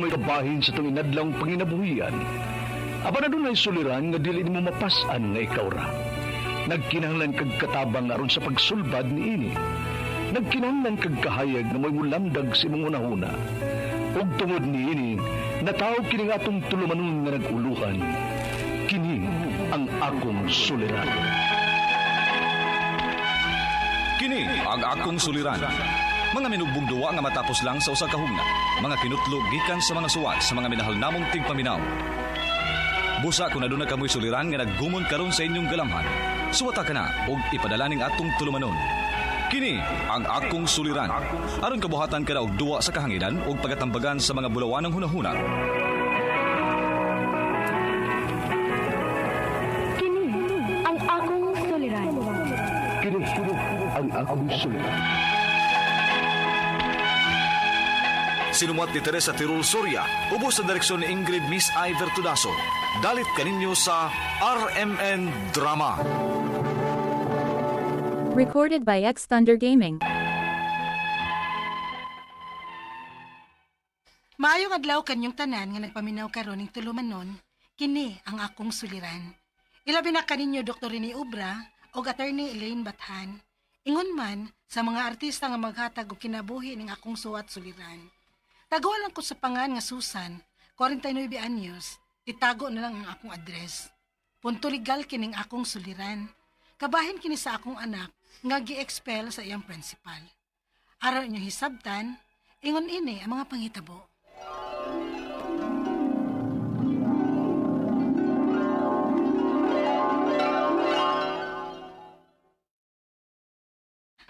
may kabahin sa itong inadlang panginabuhian. Aba na doon ay suliran nga dili mo mapasan nga ikaw ra. Nagkinahanglan kag katabang aron sa pagsulbad ni ini. Nagkinahanglan kag kahayag na may mulamdag sa imong unahuna. Ug tungod ni ini, natawag kini nga atong tulumanon nga naguluhan. Kini ang akong suliran. Kini ang akong suliran. Mga minugbong duwa nga matapos lang sa usa ka hugna. Mga kinutlog gikan sa mga suwat sa mga minahal namong tigpaminaw. Busa kung aduna kamoy suliran nga naggumon karon sa inyong galamhan, suwata ka na og ipadala ning atong tulumanon. Kini ang akong suliran. Aron kabuhatan ka na og duwa sa kahanginan og pagatambagan sa mga bulawanong hunahuna. Kini ang akong suliran. Kini ang akong suliran. Sinumat ni Teresa Tirul Soria, ubos sa direksyon ni Ingrid Miss Iver Tudaso. Dalit kaninyo sa RMN Drama. Recorded by X Thunder Gaming. Maayong adlaw kanyong tanan nga nagpaminaw karon ning tulumanon, kini ang akong suliran. Ilabi na kaninyo Dr. Rene Ubra o Attorney Elaine Bathan. Ingon man sa mga artista nga maghatag og kinabuhi ning akong suwat suliran. Taguan lang ko sa pangan nga Susan, 49 anyos. Itago na lang ang akong address. Punto legal kining akong suliran. Kabahin kini sa akong anak nga gi-expel sa iyang principal. Araw inyo hisabtan, ingon ini ang mga panghitabo.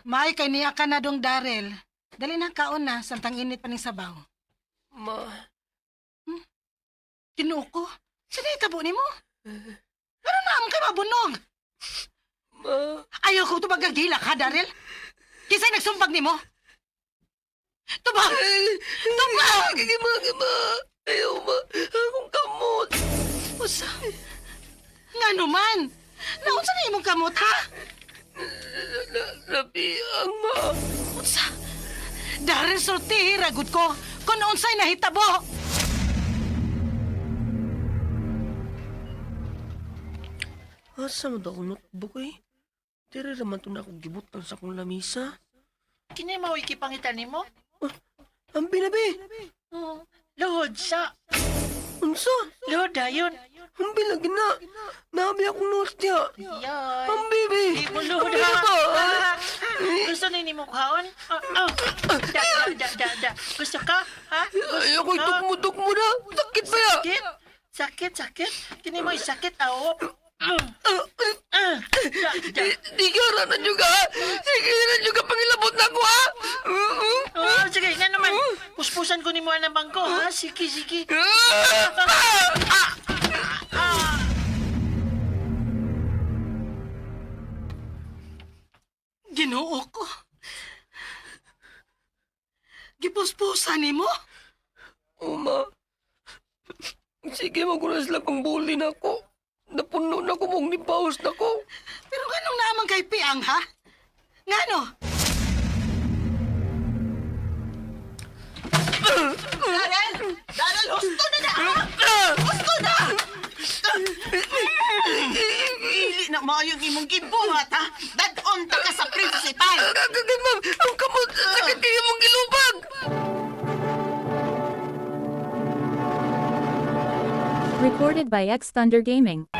May kay niya ka na dong Darel. Dali na kaon na, santang init pa ning sabaw. Ma, Kinuko? Sino itabo ni mo? Ano na ang kay mabunog? ma, Ayaw ko ito magagilak ha, Darel? Kisa'y nagsumpag ni mo? Tubag! Tubag! gima, ayaw ma, akong kamot. Usa? Nga naman! Naunsa na imong kamot, ha? Labiang ma. Unsa? Darel, sulti, ragod ko. Kung unsay nahitabo! Asa mo daw notebook eh? Tira naman ito na akong gibutan sa akong lamisa. Kini mao ikipangitan nimo? Ang binabi! Luhod sa. Unsa? Luhod dayon. Ang bilagi na! Nabi akong notya! Yan. Ang bibi! Di mo luhod Ang ha. baba! Gusto ni nimo kaon? Da. Gusto ka? Ha? Ayaw ko itukmutok mo na! Sakit pa ya! Sakit. Kini mo isakit awo. Di ka na juga! Sige na juga pangilabot na ko ha! Oh, sige, nga naman. Puspusan ko ni mo ang bangko, ha? Sige. Ginoo ko. Gipuspusan ni mo? Uma, sige magulas lang kung bully na ako. Napuno na ko mong nipaus na ko. Pero ganong naman kay Piang, ha? Ngano? Darel, gusto na na, ha? Gusto na! Ili na maayong imong gibuhat, ha? Dadon ta ka sa principal! Kagagay, ma'am! Ang kamot! Sakit kayo mong gilubag! Recorded by X Thunder Gaming.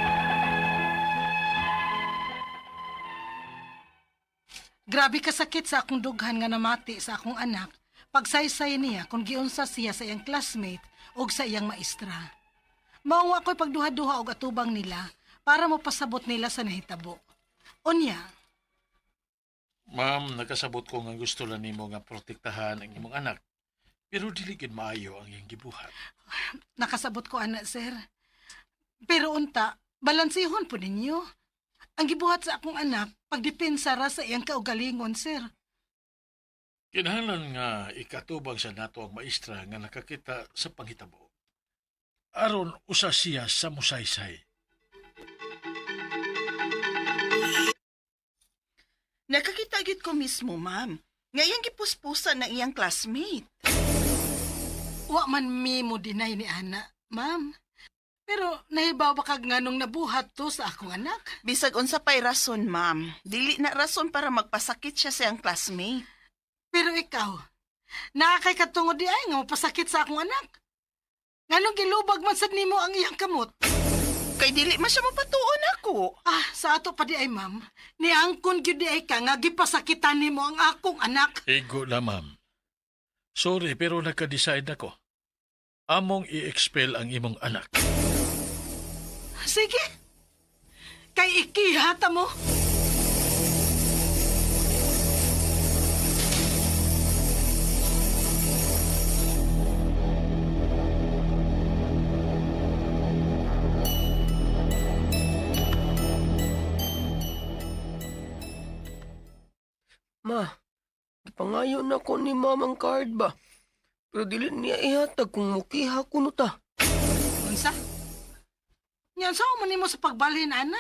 Grabe kasakit sa akong dughan nga namati sa akong anak pagsaysay niya kung giunsa siya sa iyang classmate o sa iyang maestra. Mao ako'y pagduha-duha og atubang nila para mapasabot nila sa nahitabo. Unya, Ma'am, nagkasabot ko nga gusto lang nimo nga protektahan ang imong anak. Pero dili gid maayo ang iyang gibuhat. nakasabot ko anak, sir. Pero unta, balansihon po ninyo. Ang gibuhat sa akong anak, pagdepensa ra sa iyang kaugalingon, sir. Kinahanglan nga ikatubang sa nato ang maestra nga nakakita sa panghitabo. Aron usa siya sa musaysay. Nakakita gid ko mismo, ma'am. Nga iyang gipuspusan ng iyang classmate. Wa man mi mo dinay ni ana, ma'am. Pero nahibaw ba kag nganong nabuhat to sa akong anak? Bisag unsa pay rason, ma'am. Dili na rason para magpasakit siya sa iyang classmate. Pero ikaw, nakakay katungod di ay nga mapasakit sa akong anak. Nganong gilubag man sad nimo ang iyang kamot? Kay dili man siya mapatuon ako. Ah, sa ato pa di ay, ma'am. Niangkon gyud di ay ka nga gipasakitan nimo ang akong anak. Ego na, ma'am. Sorry, pero nagka-decide ako. Among i-expel ang imong anak. Sige. Kay ikihata mo. Ma, ipangayo na ko ni mamang card ba? Pero dili niya ihatag kung mukiha ko no ta. Unsa? Nyan sa man nimo sa pagbalhin, ana.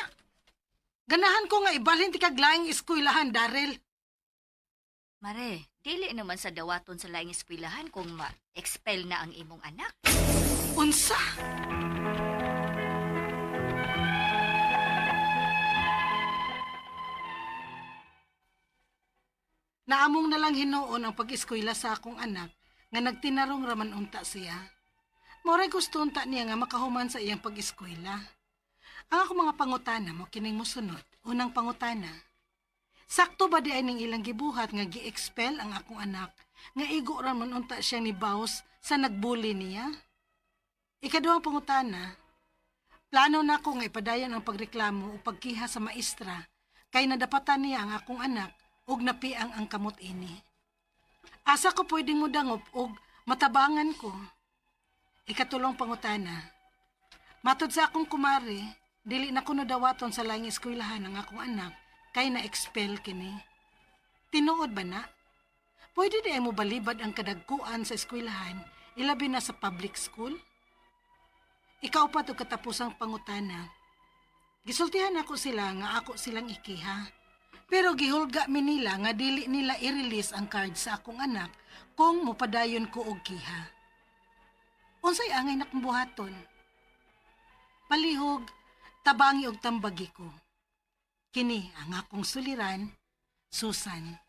Ganahan ko nga ibalhin ti kag laing eskwelahan, Daryl. Mare, dili naman sa dawaton sa laing eskwelahan kung ma-expel na ang imong anak. Unsa? Naamong na lang hinuon ang pag-eskwela sa akong anak nga nagtinarong raman unta siya. Moray gusto unta niya nga makahuman sa iyang pag-eskwela. Ang ako mga pangutana mo kining mosunod. Unang pangutana. Sakto ba di ay ning ilang gibuhat nga gi-expel ang akong anak nga igo raman unta siya ni Baus sa nagbuli niya? Ikaduhang pangutana. Plano na ko nga ipadayon ang pagreklamo o pagkiha sa maestra kay nadapatan niya ang akong anak ug napiang ang kamot ini. Asa ko pwedeng mo dangop ug matabangan ko. Ikatulong pangutana. Matod sa akong kumari, dili na ko nadawaton sa laing eskwelahan ang akong anak kay na-expel kini. Tinuod ba na? Pwede di ay mo balibad ang kadagkuan sa eskwelahan, ilabi na sa public school? Ikaw pa to katapusang pangutana. Gisultihan ako sila nga ako silang ikiha. Pero gihulga mi nila nga dili nila i-release ang card sa akong anak kung mupadayon ko og kiha. Unsay angay na kong buhaton? Palihog, tabangi og tambagi ko. Kini ang akong suliran, Susan.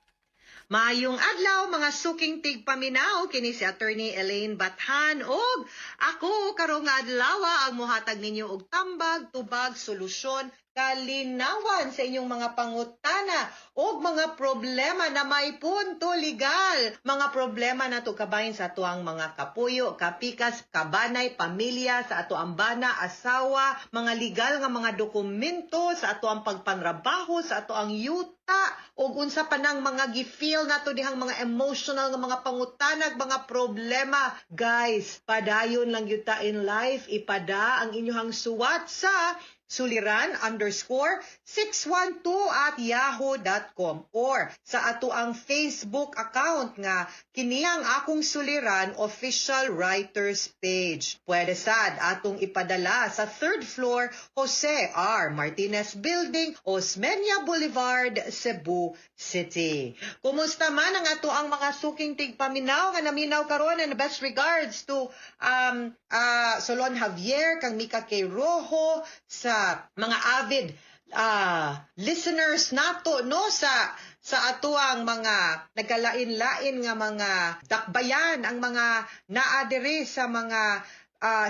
Maayong adlaw mga suking tigpaminaw kini si Attorney Elaine Bathan og ako karong adlaw ang mohatag ninyo og tambag, tubag, solusyon, kalinawan sa inyong mga pangutana o mga problema na may punto legal. Mga problema na to kabahin sa atuang mga kapuyo, kapikas, kabanay, pamilya, sa atuang bana, asawa, mga legal nga mga dokumento, sa atuang pagpanrabaho, sa atuang yuta, o unsa pa nang mga gifeel na to dihang mga emotional nga mga pangutanag, mga problema. Guys, padayon lang yuta in life, ipada ang inyong suwat sa suliran_612@yahoo.com or sa ato ang Facebook account nga kiniyang akong suliran official writers page. Pwede sad atong ipadala sa 3rd floor Jose R. Martinez Building, Osmeña Boulevard, Cebu City. Kumusta man ang ato ang mga suking tigpaminaw nga naminaw karon, and best regards to Solon Javier, kang Mika K. Rojo, sa mga avid listeners nato no sa atuang mga nagkalain-lain nga mga dakbayan, ang mga naadere sa mga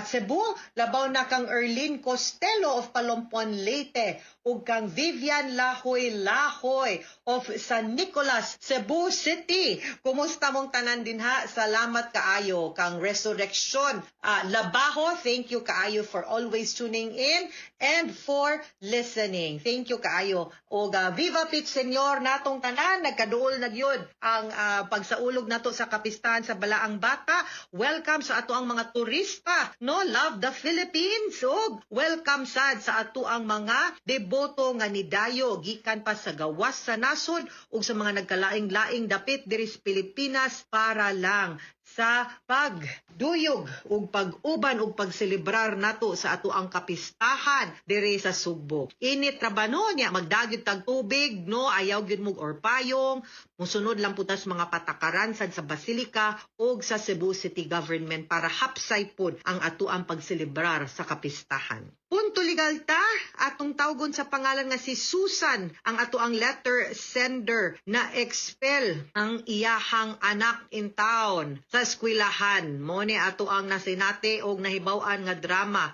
Cebu, labaw na kang Erlene Costello of Palompon, Leyte, ug kang Vivian Lahoy of San Nicolas, Cebu City. Kumusta mong tanan dinha? Salamat kaayo. Kang Resurrection Labaho, thank you kaayo for always tuning in and for listening. Thank you kaayo. Og Viva Pit Senyor natong tanan, nagkaduol na gyud ang pagsaulog nato sa kapistahan sa Balaang Bata. Welcome sa ato ang mga turista, no? Love the Philippines. Og welcome sad sa ato ang mga deboto nga nidayo gikan pa sa gawas sa nasod ug sa mga nagkalaing-laing dapit diri sa Pilipinas para lang sa pagduyog ug pag-uban ug pagselebrar nato sa ato ang kapistahan diri sa Sugbo. Init ra ba no nya magdagit tag tubig no, ayaw gyud mog or payong, Musunod lang putas mga patakaran sad sa Basilica o sa Cebu City Government para hapsay pod ang atuang pagselebrar sa kapistahan. Punto legal ta, atong tawgon sa pangalan nga si Susan ang atuang letter sender na expel ang iyahang anak in town sa eskwelahan. Mo ni atuang nasinate og nahibaw-an nga drama.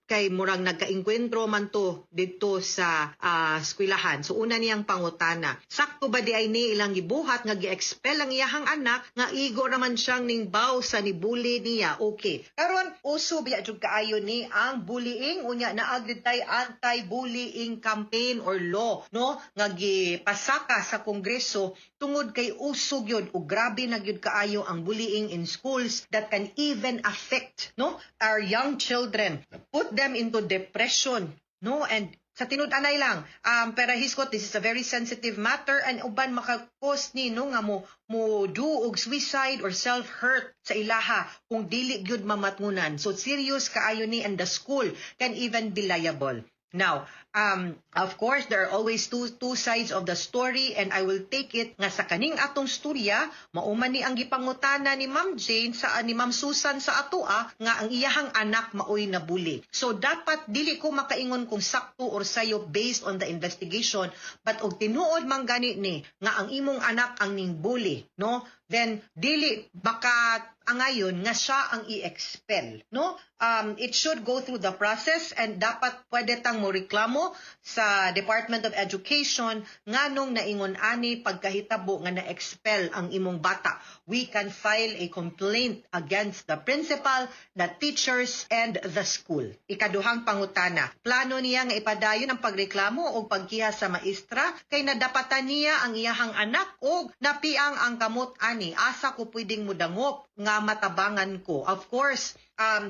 Kay murang nagkaengkwentro man to dito sa eskwelahan. So una niyang pangutana, sakto ba di ay ni ilang gibuhat nga gi-expel ang iyahang anak nga igo naman siyang ningbaw sa nibuli niya? Okay. Karon uso biya jud kaayo ni ang bullying, unya naagid tay anti-bullying campaign or law, no, nga gipasaka sa Kongreso tungod kay usog yun o grabe na gyud kaayo ang bullying in schools that can even affect, no, our young children, put them into depression, no, and sa tinud-anay lang, pero hiskot, this is a very sensitive matter and uban makakos ni no nga mo do og suicide or self-hurt sa ilaha kung dili gyud mamatngunan. So serious kaayo ni, and the school can even be liable. Now, of course, there are always two sides of the story, and I will take it nga sa kaning atong storya, mauman ni ang gipangutana ni Ma'am Jane ni Ma'am Susan sa atoa nga ang iyahang anak maoy nabuli. So dapat dili ko makaingon kung sakto or sayo based on the investigation, but og tinuod man gani ni nga ang imong anak ang ning bully, no? Then dili baka angayon nga siya ang i-expel, no? It should go through the process, and dapat pwede tang mo reklamo sa Department of Education nganong naingon ani pagkahitabo nga na-expel ang imong bata. We can file a complaint against the principal, the teachers, and the school. Ikaduhang pangutana, plano niya nga ipadayon ang pagreklamo o pagkiha sa maestra kay nadapatan niya ang iyahang anak o napiang ang kamot ani. Asa ko pwedeng mudangop nga matabangan ko? Of course,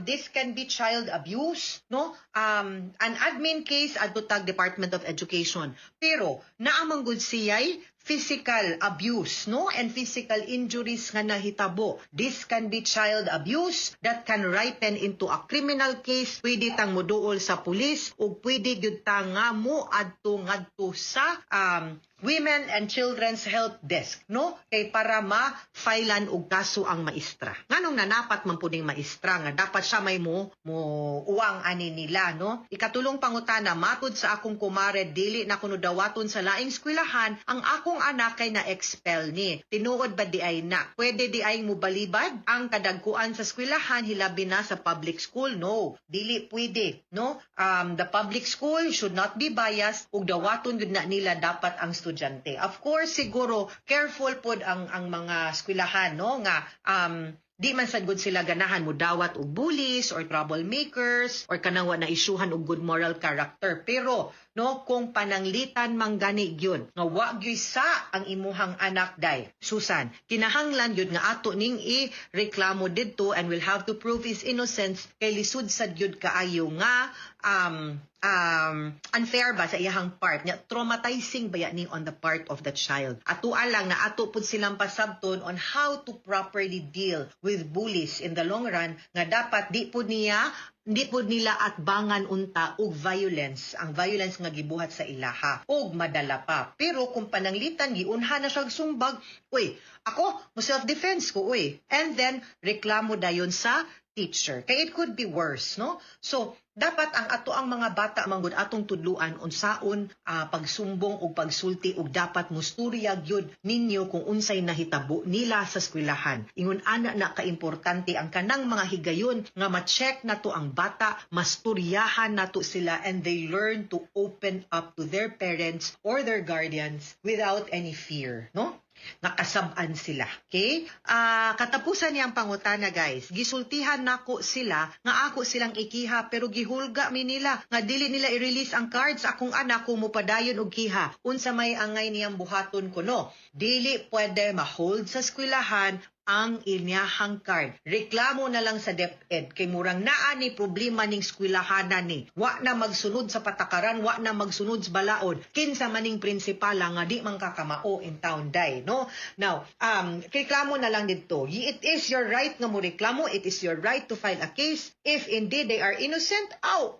this can be child abuse, no? An admin case adto tag Department of Education. Pero naamang gud siyay physical abuse, no? And physical injuries nga nahitabo. This can be child abuse that can ripen into a criminal case. Pwede tang moduol sa pulis o pwede gyud ta nga mo adto ngadto sa Women and Children's Health Desk, no? Kay para ma-filean og kaso ang maestra. Nganong nanapat man puding maestra nga dapat siya may mo uwang ani nila, no? Ikatulong pangutana, matud sa akong kumare dili na kuno dawaton sa laing eskwelahan ang akong anak kay na-expel ni. Tinuod ba di ay na? Pwede di ay mo balibad ang kadagkuan sa eskwelahan hilabi na sa public school? No, dili pwede, no? The public school should not be biased ug dawaton gud na nila dapat ang estudyante. Of course, siguro careful pod ang mga eskwelahan, no, nga di man sad gud sila ganahan mo dawat og bullies or troublemakers or kanang wa na isyuhan og good moral character. Pero no, kung pananglitan man gani gyud nga wa gyud sa ang imuhang anak day, Susan, kinahanglan gyud nga ato ning i-reklamo didto and will have to prove his innocence kay lisud sad gyud kaayo nga unfair ba sa iyahang part nya, traumatizing ba ni on the part of the child. Ato lang na ato pud silang pasabton on how to properly deal with bullies in the long run, nga dapat di pud nila atbangan unta og violence, ang violence nga gibuhat sa ilaha og madala pa. Pero kung pananglitan giunha na siya sumbag, uy, ako mo self-defense ko, uy, and then reklamo dayon sa teacher. Kaya it could be worse, no? So, dapat ang ato ang mga bata manggod atong tudluan unsaon pagsumbong o pagsulti ug dapat musturya gyud ninyo kung unsay nahitabo nila sa eskwelahan. Ingon ana na kaimportante ang kanang mga higayon nga ma-check nato ang bata, masturyahan nato sila, and they learn to open up to their parents or their guardians without any fear, no? Nakasab-an sila. Okay? Katapusan niyang pangutana, guys. Gisultihan nako sila nga ako silang ikiha pero gihulga mi nila nga dili nila i-release ang cards akong anak kung mupadayon og kiha. Unsa may angay niyang buhaton ko, no? Dili pwede ma-hold sa eskwelahan ang inyahang card. Reklamo na lang sa DepEd kay murang naa ni problema ning eskwelahanan ni. Wa na magsunod sa patakaran, wa na magsunod sa balaod. Kinsa maning prinsipala nga di man kakamao in town day, no? Now, reklamo na lang dito. It is your right nga mo reklamo, it is your right to file a case. If indeed they are innocent,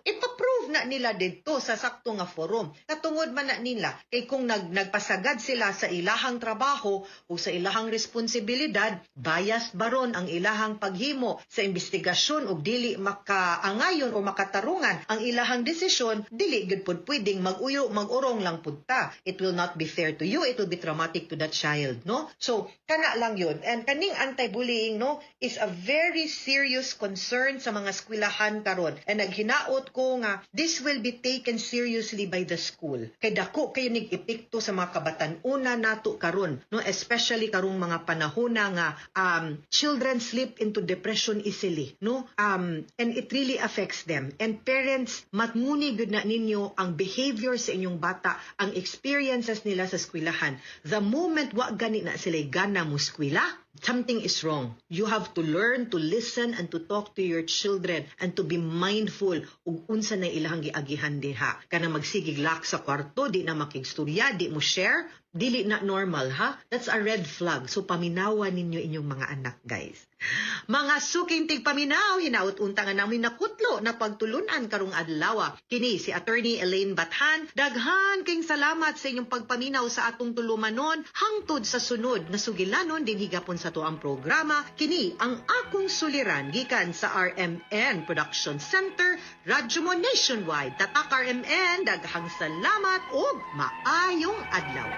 ipaprove na nila dito sa sakto nga forum. Katungod man na nila kay kung nagpasagad sila sa ilahang trabaho o sa ilahang responsibilidad, bias baron ang ilahang paghimo sa investigasyon ug dili makaangayon o makatarungan ang ilahang desisyon, dili gud pud pwedeng mag-urong lang pud ta. It will not be fair to you, it will be traumatic to that child, no? So kana lang yun. And kaning anti-bullying, no, is a very serious concern sa mga eskwelahan karon. And naghinaot ko nga this will be taken seriously by the school. Kay dako kayo nig epekto sa mga kabatan-una nato karon, no, especially karong mga panahon nga children slip into depression easily, no? And it really affects them. And parents, matmuni gud na ninyo ang behavior sa inyong bata, ang experiences nila sa eskwelahan. The moment wa gani na sila gana mo eskwela, something is wrong. You have to learn to listen and to talk to your children and to be mindful ug unsa na ilahang giagihan diha. Kana magsigig lak sa kwarto, di na makigstorya, di mo share, dili na normal, ha? That's a red flag. So paminawan ninyo inyong mga anak, guys. Mga suking tigpaminaw, hinaut-unta nga namin nakutlo na pagtulunan karong adlaw. Kini si Attorney Elaine Bathan. Daghan king salamat sa inyong pagpaminaw sa atong tulumanon hangtod sa sunod na sugilanon din higapon sa tuang programa. Kini ang akong suliran gikan sa RMN Production Center, Radyo Mo Nationwide. Tatak RMN, daghang salamat ug maayong adlaw.